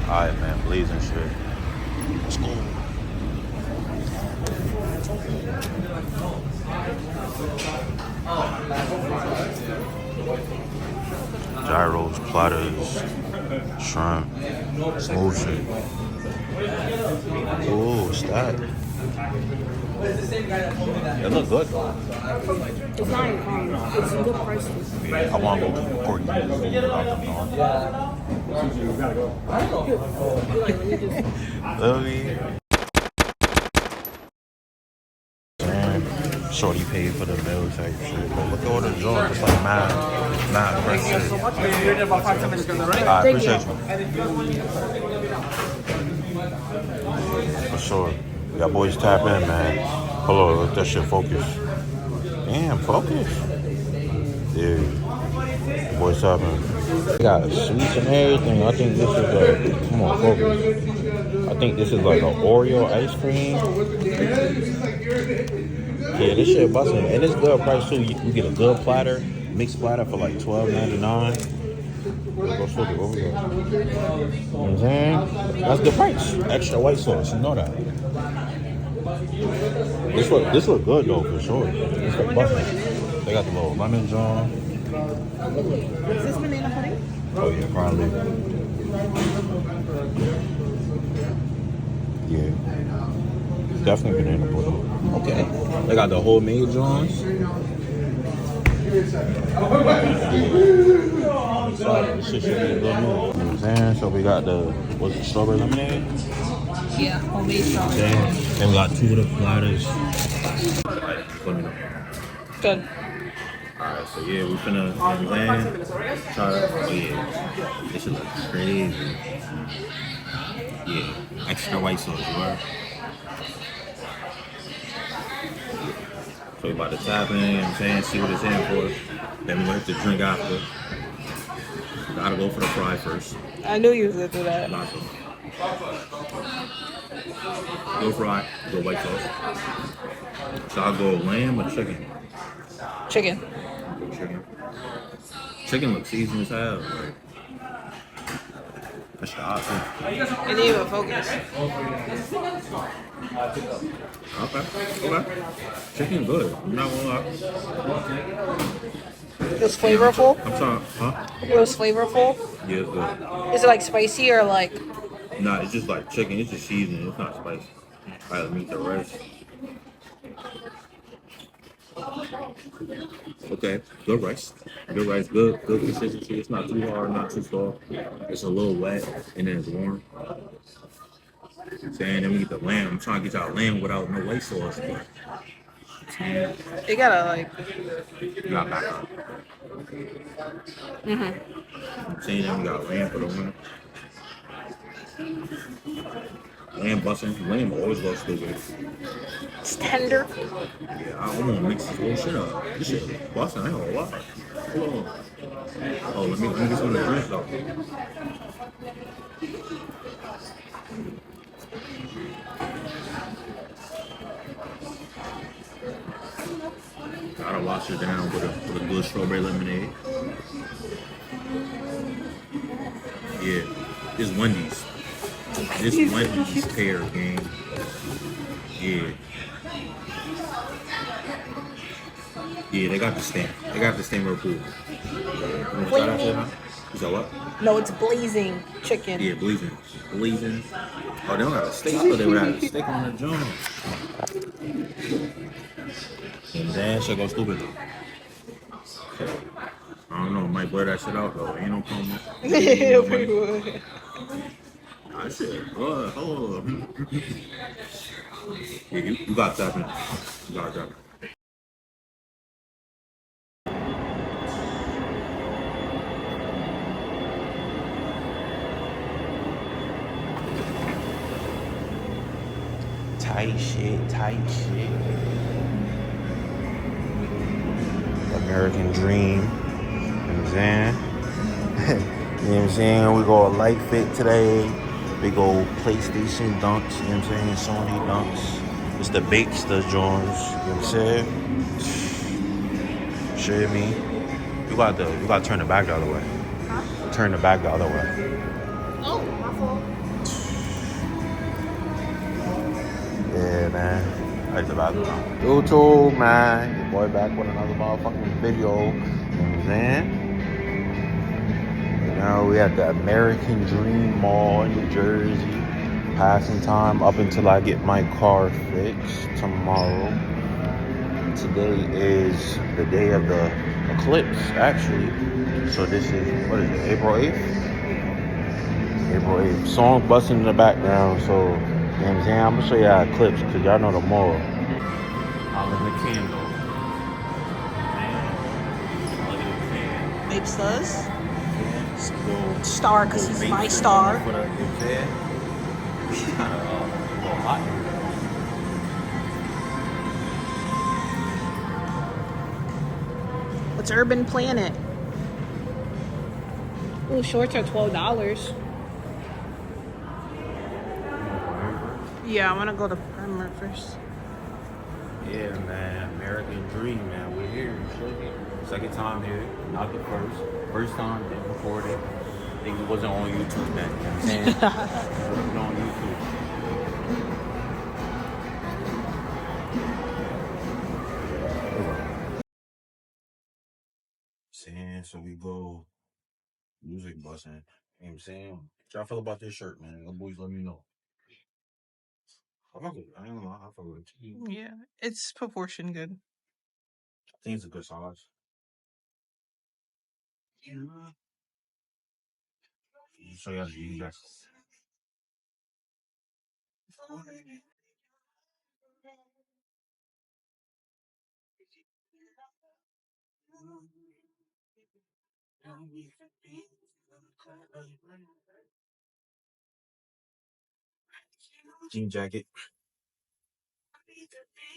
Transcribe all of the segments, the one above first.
Alright, man, blazing shit. Let's go. Gyros, platters, shrimp, smooth shit. Ooh, stack. It look good though. It's not it's a good price. Yeah, I want to go to the pork. Love me. Shorty paid for the meal type shit. But look at all the joints. It's like mad aggressive. I appreciate you. For sure. Y'all boys tap in, man. Hold on, let that shit focus. Damn, focus. Yeah. Boys tap in. They got sweets and everything. I think this is like, come on, focus. I think this is like an Oreo ice cream. Yeah, this shit busting. And it's good price too. You get a good platter, mixed platter for like $12.99. Let's go flip it over there. You know what I'm saying? That's the price. Extra white sauce, you know that. This look good though, for sure. This look busting. They got the little lemon john. Is this banana pudding? Oh yeah, probably. Yeah. Definitely banana pudding. Okay. They got the homemade johns. I'm excited. This shit should be a good move. You know what I'm saying? So we got the, what's it, strawberry lemonade? Yeah, homemade strawberry. Then we got 2 of the platters. Let me know. Good. Alright, so yeah, we finna, you know what I'm saying? Try it. Oh yeah. This shit look crazy. Yeah. Extra white sauce, you right? So we about to tap in, you know what I'm saying? See what it's in for. Then we're gonna have to drink after. Gotta go for the fry first. I knew you was gonna do that. Nacho. Go fry, go white sauce. So I'll go lamb or chicken? Chicken. Go chicken. Chicken looks seasoned as hell. Like, that's the option. You need to focus. Okay. Chicken good. I'm not gonna lie. It was flavorful? I'm sorry, huh? It was flavorful? Yeah, it's good. Is it like spicy or like? Nah, it's just like chicken. It's just seasoned. It's not spicy. Alright, let me eat the rice. Okay, good rice. Good rice, good consistency. It's not too hard, not too soft. It's a little wet, and then it's warm. Saying then we get the lamb. I'm trying to get y'all lamb without no white sauce. But You gotta like. you got back up. I'm saying then we got lamb for the winner. Lamb busting. Lamb always goes stupid. It's tender. Yeah, I want to mix this whole shit up. This shit is busting. I ain't gonna lie. Hold on. Oh, let me get some of the drink though. Gotta wash it down with a good strawberry lemonade. Yeah, it's Wendy's. This Wendy's pair game. Yeah. Yeah, they got the stamp. They got the stamp real cool. You try that shit, huh? You said what? No, it's blazing chicken. Yeah, blazing. Blazing. Oh, they don't have a steak. I thought they would have a steak on the joint. And that shit go stupid. I don't know, might blur that shit out though. Ain't no promo. Yeah, pretty good. Nah, shit, good. Hold on. Yeah, you got that, man. You got that. Tight shit. American dream. You know what I'm saying? You know what I'm saying? We go light fit today. We go PlayStation dunks, you know what I'm saying? Sony dunks. It's the bakes, the Jones, you know what I'm saying? Share me. We You gotta turn the back the other way. Huh? Turn the back the other way. Oh, my fault. Yeah, man. That's the bathroom. YouTube, man. Your boy back with another motherfucking video. You know what I'm saying? Right now we at the American Dream Mall in New Jersey. Passing time up until I get my car fixed tomorrow. Today is the day of the eclipse, actually. So this is, what is it, April 8th? April 8th. Song busting in the background, so, you know what I'm saying? I'm gonna show y'all eclipse, because y'all know the moral. I'll in the candle. Mapes does. Star, because he's my star. For the, you know what I'm saying? It's kind of a little hot here. What's Urban Planet? Oh, shorts are $12. Yeah, I'm gonna go to Primark first. Yeah, man. American Dream, man. We're here. Second time here. Not the first. First time, didn't record it. I think it wasn't on YouTube then. You know what I'm saying? It wasn't on YouTube. Saying, so we go music busting. You know what I'm saying? What y'all feel about this shirt, man? The boys let me know. I fuck with it. I ain't gonna lie. I fuck with it. Yeah, it's proportion good. I think it's a good size. So y'all jeans jacket. Jean jacket.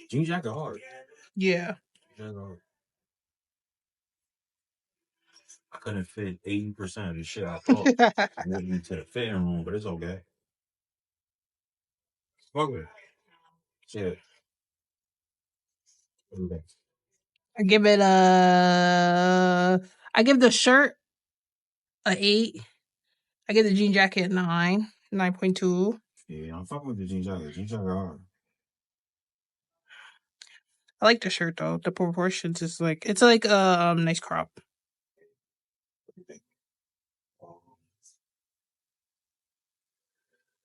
Jean jacket hard. Yeah. Jacket hard. I couldn't fit 80% of the shit I thought. I went into the fitting room, but it's okay. Fuck with it. Shit. Okay. I give it I give the shirt a 8. I give the jean jacket a 9, 9.2. Yeah, I'm fucking with the jean jacket. Jean jacket hard. I like the shirt though. The proportions is like it's like a nice crop.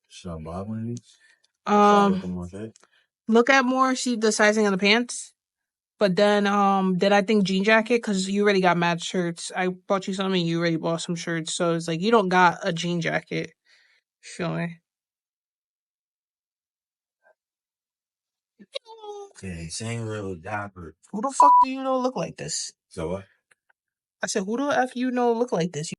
Should I buy one of these? Um, look at more, see the sizing of the pants. But then I think jean jacket because you already got match shirts. I bought you something, you already bought some shirts, so it's like you don't got a jean jacket. Feel me? Okay, same real dapper. Who the fuck do you know look like this? So what? I said, who the f you know look like this?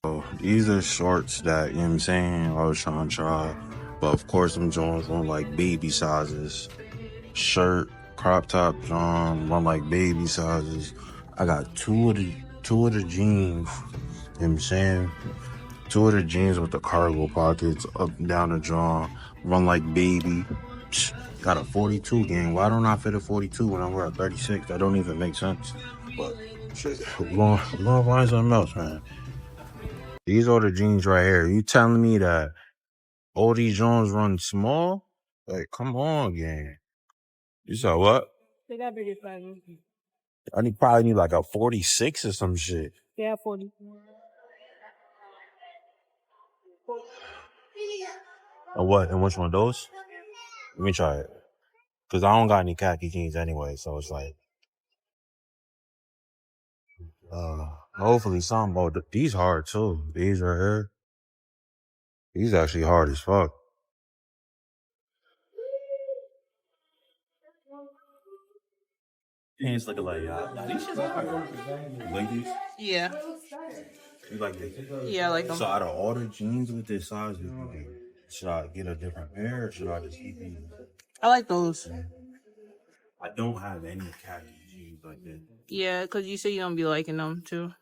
So these are shorts that, you know what I'm saying, I was trying to try. But of course, them Jones run like baby sizes. Shirt, crop top John, run like baby sizes. I got two of the jeans, you know what I'm saying? Two of the jeans with the cargo pockets up and down the jaw, run like baby. Got a 42 game. Why don't I fit a 42 when I wear a 36? That don't even make sense. But shit, we're gonna find something else, man. These are the jeans right here. You telling me that all these Jones run small? Like, come on, gang. You said what? They got bigger sizes. Probably need like a 46 or some shit. Yeah, 40. And what? And which one of those? Let me try it. Cause I don't got any khaki jeans anyway, so it's like, hopefully some. Oh, these hard too. These right here. These actually hard as fuck. Pants looking like these shits hard. You like these? Yeah. You like these? Yeah, I like them. So out of all the jeans with this size, should I get a different pair or should I just keep these? I like those. I don't have any khaki jeans like that. Yeah, because you say you don't be liking them too.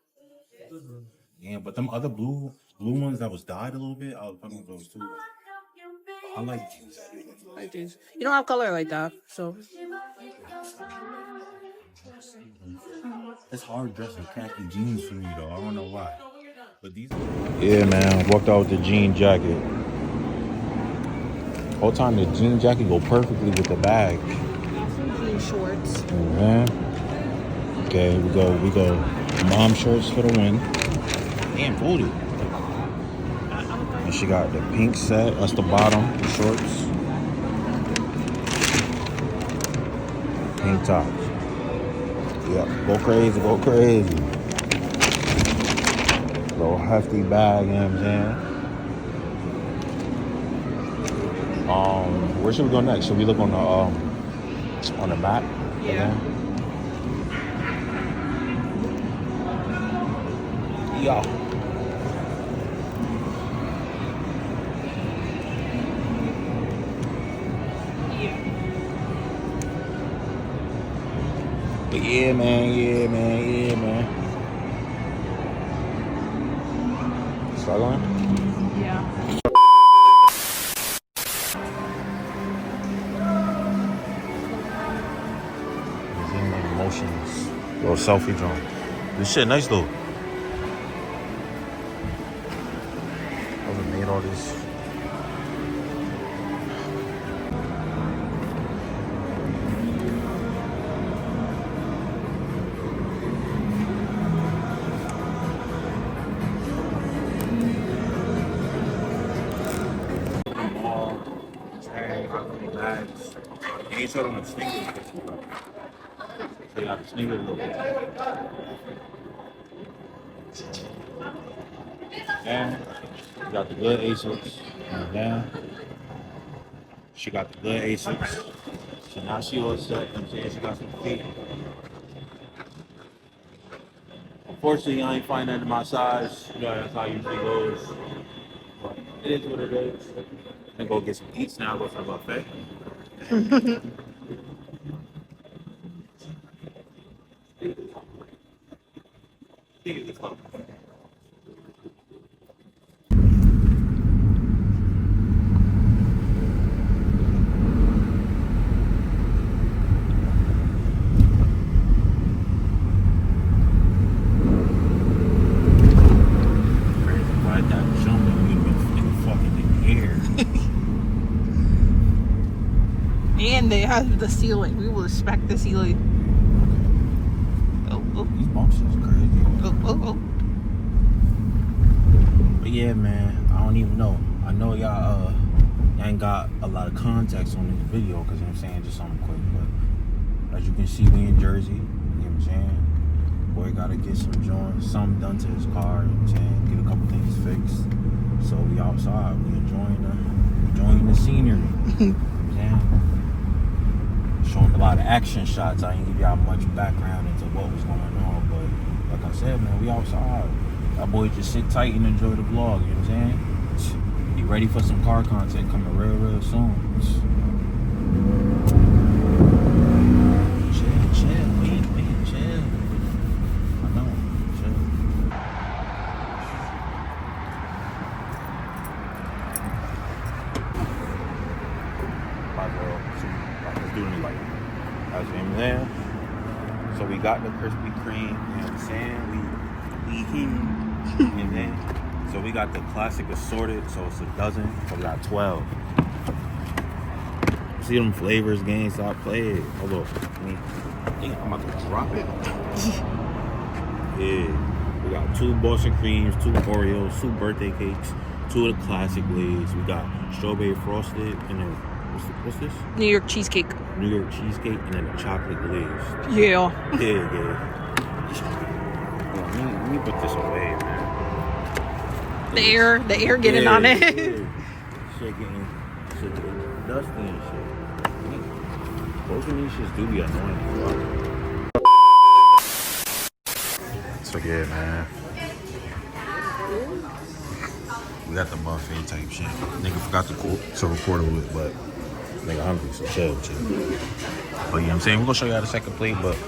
Yeah, but them other blue ones that was dyed a little bit, I was fucking with those too. I like jeans. Like these. You don't have color like that, so. It's hard dressing khaki jeans for me though. I don't know why. But these. Yeah, man. Walked out with the jean jacket. Whole time the jean jacket go perfectly with the bag. Some jean shorts. Man. Okay, we go. Mom shorts for the win. Damn, folded. And she got the pink set. That's the bottom. The shorts. Pink top. Yep. Go crazy. Go crazy. Little hefty bag. You know what I'm saying? Where should we go next? Should we look on the map? Yeah. Yo. But yeah, man. Struggling? Yeah. Emotions. Little selfie drawing. This shit nice though. Whoever made all this. Bags. You ain't showed them the sneakers. So you got the sneakers a little bit. And you got the good Asics. And then she got the good Asics. So now she all set. You know what I'm saying? She got some feet. Unfortunately, I ain't find that in my size. You know, that's how it usually goes. But it is what it is. I'm gonna go get some eats now, go to the buffet. And they have the ceiling. We will respect the ceiling. Oh. These bumps is crazy. Oh. But yeah, man, I don't even know. I know y'all ain't got a lot of context on this video because you know what I'm saying, just something quick. But as you can see, we in Jersey. You know what I'm saying? Boy gotta get something done to his car. You know what I'm saying? Get a couple things fixed. So we outside. We enjoying the scenery. You know what I'm saying? Showing a lot of action shots. I ain't give y'all much background into what was going on, but like I said, man, we outside. That boy just sit tight and enjoy the vlog. You know what I'm saying? Be ready for some car content coming real soon. Chill, wait, chill. I know, chill. Let's do it like as in there. So we got the Krispy Kreme, you know what I'm saying? And then so we got the classic assorted, so it's a dozen, so we got 12. See them flavors, gang, stop playing. Hold on. I think I'm about to drop it. Yeah. We got 2 Boston creams, 2 Oreos, 2 birthday cakes, 2 of the classic glaze. We got strawberry frosted, and then what's this? New York cheesecake. New York cheesecake, and then the chocolate glaze. Yeah. Yeah. Let me put this away, man. The air getting on it. Shit getting dusty and shit. Both of these shits do be annoying. So yeah, man. We got the buffet type shit. Nigga forgot to record it with, but nigga hungry, so chill. But you know what I'm saying? We're gonna show y'all the second plate, but you know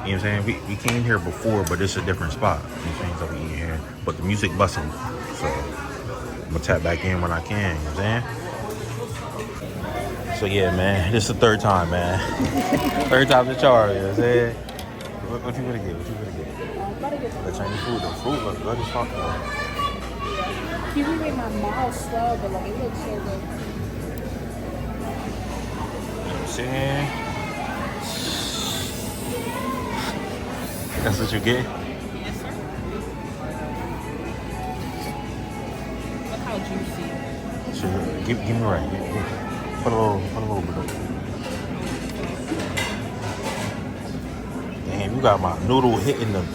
what I'm saying? We came here before, but it's a different spot. You know what I'm saying? So we eat here. But the music busting. So I'm gonna tap back in when I can, you know what I'm saying? So yeah, man, this is the third time, man. Third time's the charm, you know what I'm saying? What you gonna get? What you gonna get? I'm about to get The Chinese food. The fruit looks good as fuck though. kiwi made my mouth swell, but like it looks so good. You know what I'm saying? That's what you get? Yes, sir. Look how juicy. Sure. Give me right. Put a little bit of. Damn, you got my noodle hitting them.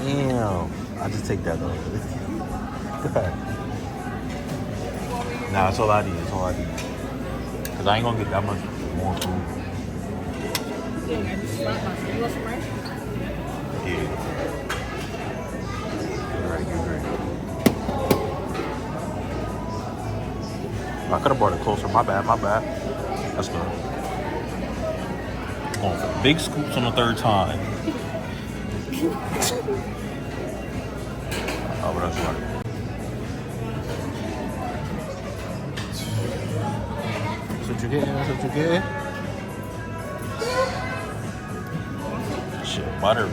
Damn. I'll just take that though. Nah, that's all I need. That's all I need. Cause I ain't gonna get that much more food. Dang, I just slapped my face. You want some rice? Yeah. You're right. I could have brought it closer. My bad. That's good. Going for big scoops on the third time. Oh, what else you got? That's what you get? Shit, butter.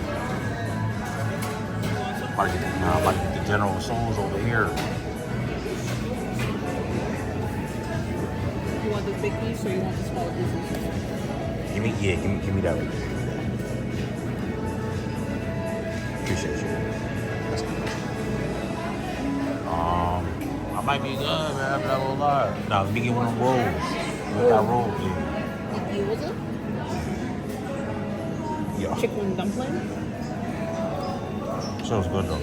I'm about to get the General Tso's over here. You want the big piece or you want the small pieces? Give me that right there. Appreciate you. That's good. I might be good, man. I'm not gonna lie. Nah, let me get one of them rolls. What that roll? Yeah. You was it? Yeah. Chicken dumpling? Sounds good though.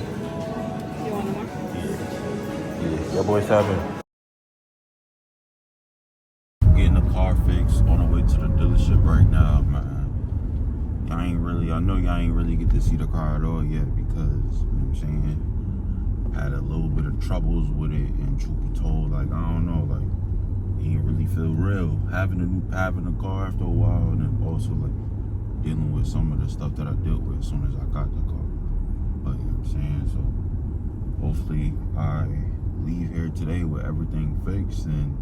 You want more? Yeah. Your boy 7. Getting the car fixed on the way to the dealership right now, man. I know y'all ain't really get to see the car at all yet because, you know what I'm saying, I had a little bit of troubles with it, and truth be told, like, I don't know, like, it didn't really feel real. Having a car after a while, and then also, like, dealing with some of the stuff that I dealt with as soon as I got the car. But, you know what I'm saying, so hopefully I leave here today with everything fixed, and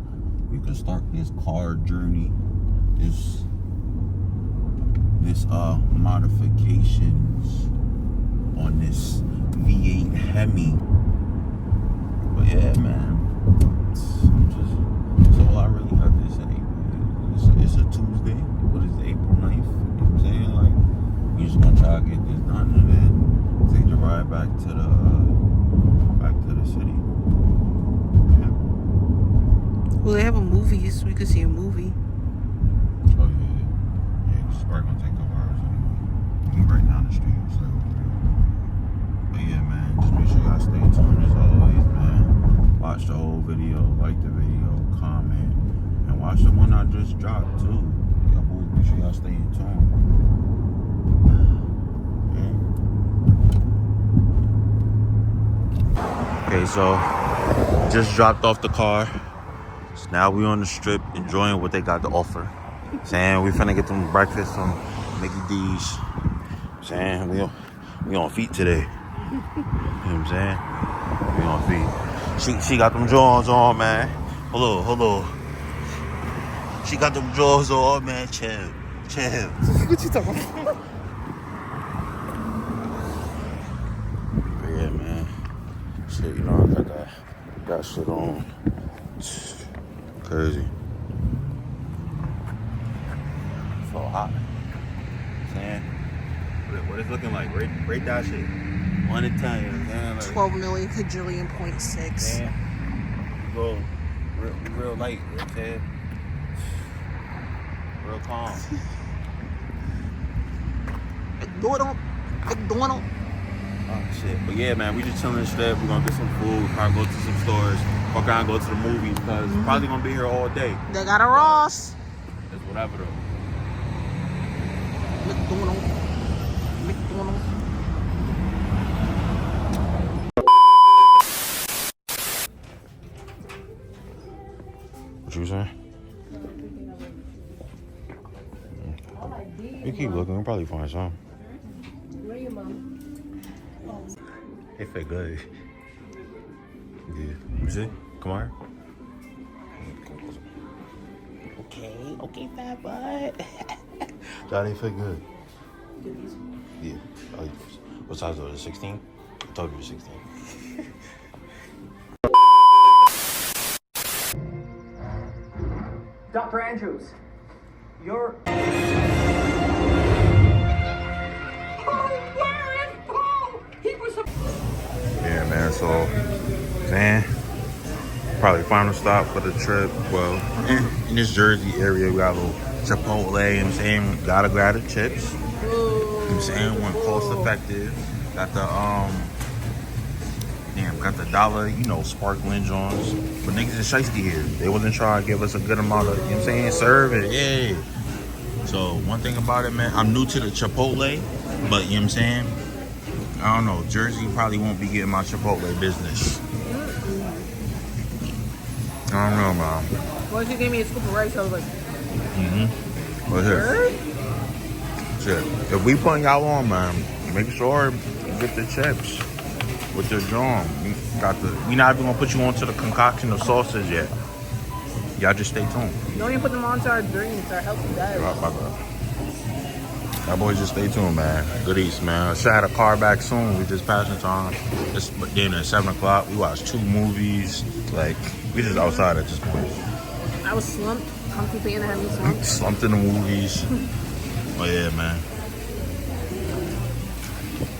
we can start this car journey, this modifications on this V8 Hemi. But yeah, man, that's all I really have to say. It's a Tuesday. What is it, April 9th? You know what I'm saying? Like, we just gonna try to get this done and then take the ride back to the city. Yeah. Well, they have a movie, so we could see a movie. Oh yeah, it's probably gonna take a couple hours anyway. We right down the street, so. But yeah, man, just make sure y'all stay tuned as always, man. Watch the whole video, like the video, comment, and watch the one I just dropped too. Y'all boys, make sure y'all stay in tune. Yeah. Okay, so just dropped off the car. So now we on the strip enjoying what they got to offer. Saying we finna get them breakfast from Mickey D's. Saying we on feet today. You know what I'm saying? We on feet. She got them jaws on, man. Hold on. She got them jaws on, man. Chill. What you talking about? But yeah, man. Shit, you know, I got that shit on. Crazy. So hot. Saying, what it's looking like? Rate that shit. 1 to 10. You know what I'm saying? Like, 12 million quadrillion point 6. man, go real light. You know what I'm saying? Real calm. McDonald. Oh shit. But yeah, man, we just chilling in the strip. We're gonna get some food. Probably go to some stores. Fuck around, go to the movies because probably gonna be here all day. They got a Ross. It's whatever though. McDonald. What you saying? We keep looking. We'll probably find some. Where are you, Mom? It fit good. Yeah. You see? Come on. Okay, fat butt. That ain't fit good. What size was it? 16? I told you it was 16. Dr. Andrews, you're... Yeah, man, so, man, probably final stop for the trip. Well, in this Jersey area, we got a little Chipotle, you know what I'm saying? Gotta grab the chips. You know what I'm saying? One cost effective. Got the, got the dollar, you know, sparkling Johns. But niggas is shiesty here. They wasn't trying to give us a good amount of, you know what I'm saying, serve it, yeah. So, one thing about it, man, I'm new to the Chipotle, but, you know what I'm saying? I don't know, Jersey probably won't be getting my Chipotle business. I don't know, man. Once you gave me a scoop of rice, I was like, But here, shit, if we putting y'all on, man, make sure you get the chips with the John. We not even gonna put you onto the concoction of sauces yet. Y'all just stay tuned. don't even put them onto our drinks, our healthy diet. Y'all boys just stay tuned, man. Good eats, man. I should have a car back soon. We just passing time. It's dinner at 7 o'clock. We watched 2 movies. Like, we just outside at this point. I was slumped. Comfy fan had me slumped. Slumped in the movies. Oh, yeah, man.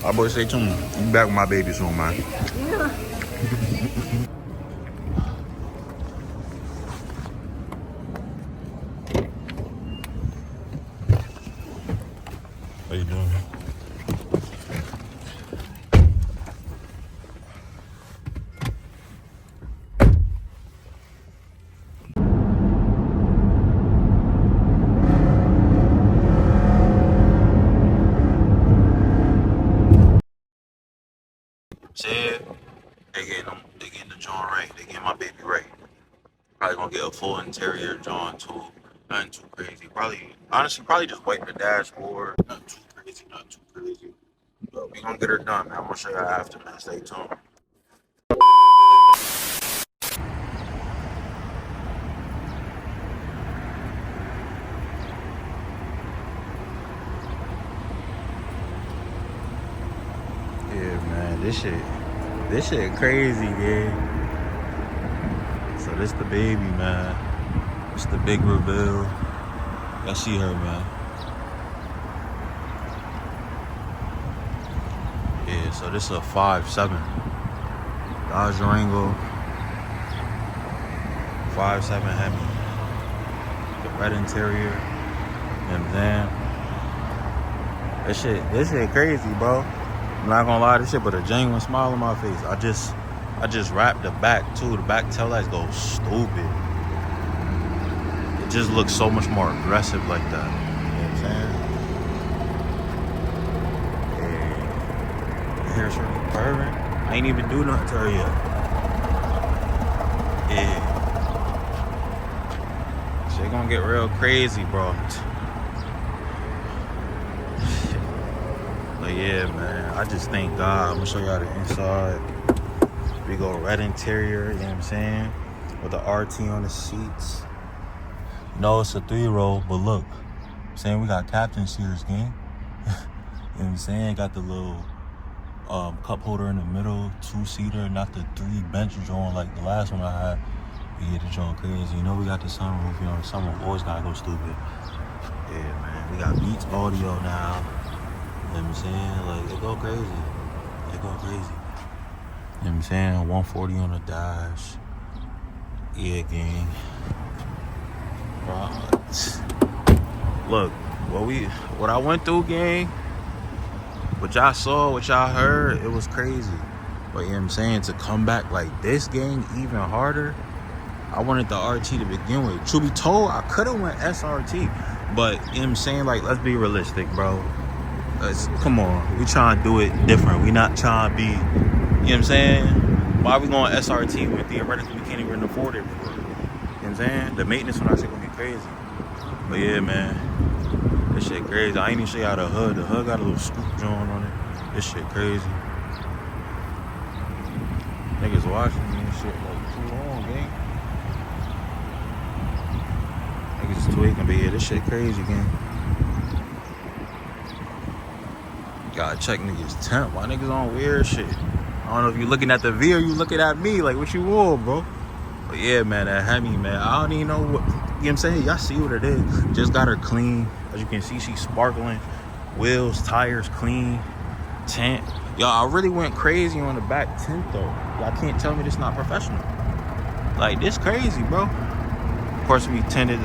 Y'all boys stay tuned. I'm back with my baby soon, man. Yeah. How you doing? Said they getting the joint right. They getting my baby right. Probably gonna get a full interior joint too. Nothing too crazy. Honestly, just wipe the dashboard. Not too crazy. But we gonna get her done, man. I'm gonna show you after, man. Stay tuned. Yeah, man, this shit crazy, yeah. So this the baby, man. It's the big reveal. Y'all see her, man. Yeah, so this is a 5.7 Dodge Durango 5.7 Hemi. The red interior. You know what I'm saying? This shit crazy, bro. I'm not gonna lie, this shit put a genuine smile on my face. I just wrapped the back too. The back tail lights go stupid. It just looks so much more aggressive like that. You know what I'm saying? Yeah. Here's her purring. I ain't even do nothing to her yet. Yeah. Shit gonna get real crazy, bro. But yeah, man, I just thank God. I'm gonna show y'all the inside. We go red interior, you know what I'm saying? With the RT on the seats. No, it's a 3-row, but look, I'm saying we got captain seats, gang. You know what I'm saying? Got the little cup holder in the middle, 2-seater, not the 3-bench joint like the last one I had. Yeah, the joint crazy. You know we got the sunroof, you know, the sunroof always gotta go stupid. Yeah, man, we got Beats audio now. You know what I'm saying? Like, it go crazy. You know what I'm saying? 140 on the dash. Yeah, gang. Look, what I went through, gang, what y'all saw, what y'all heard, it was crazy. But you know what I'm saying? To come back like this, gang, even harder, I wanted the RT to begin with. Truth be told, I could have went SRT. But, you know what I'm saying? Like, let's be realistic, bro. Come on, we trying to do it different. We not trying to be, you know what I'm saying? Why are we going SRT when theoretically we can't even afford it? You know what I'm saying? The maintenance on that shit gonna be crazy. But yeah, man, this shit crazy. I ain't even show y'all the hood. The hood got a little scoop joint on it. This shit crazy. Niggas watching me and shit like too long, gang. Niggas tweaking, but yeah, this shit crazy, gang. Gotta check niggas temp. Why niggas on weird shit? I don't know if you looking at the V or you looking at me. Like, what you want, bro? But yeah, man, that Hemi, man. I don't even know what, you know what I'm saying? Y'all see what it is. Just got her clean. As you can see, she's sparkling. Wheels, tires clean. Tint. Y'all, I really went crazy on the back tint, though. Y'all can't tell me this not professional. Like, this crazy, bro. Of course, we tinted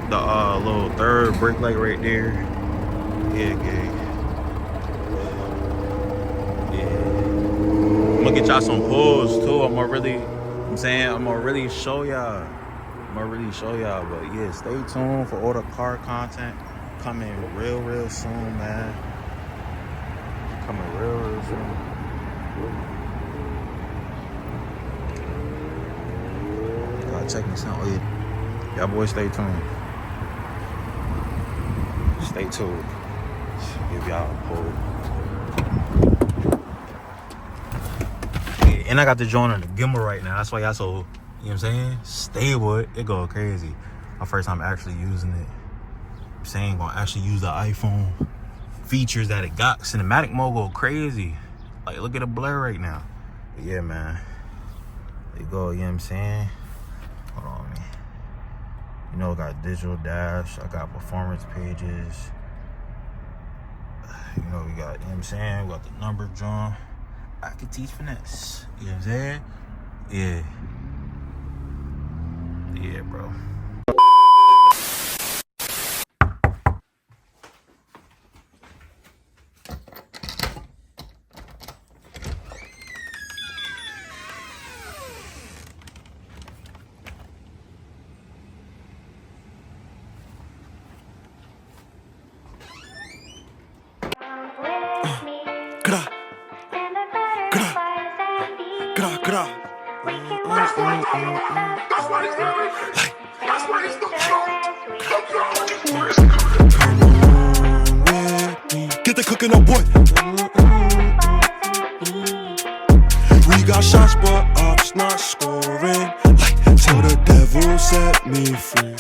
the little third brake light right there. Yeah, gang. I'm gonna get y'all some pulls too. I'm gonna really show y'all. But yeah, stay tuned for all the car content coming real soon, man. Coming real soon. Gotta check this out. Oh yeah, y'all boys, stay tuned. Stay tuned. Give y'all a pull. And I got the joint on the gimbal right now. That's why y'all so, you know what I'm saying, stable. It go crazy. My first time actually using it. I'm saying, gonna actually use the iPhone features that it got. Cinematic mode go crazy. Like, look at the blur right now. But yeah, man. There you go, you know what I'm saying? Hold on, man. You know, I got digital dash. I got performance pages. You know, we got, you know what I'm saying? We got the number drawn. I can teach finesse. You know what I'm saying? Yeah. Yeah, bro. Get the cooking up, boy. We got shots, but ops not scoring. Like, till the devil set me free.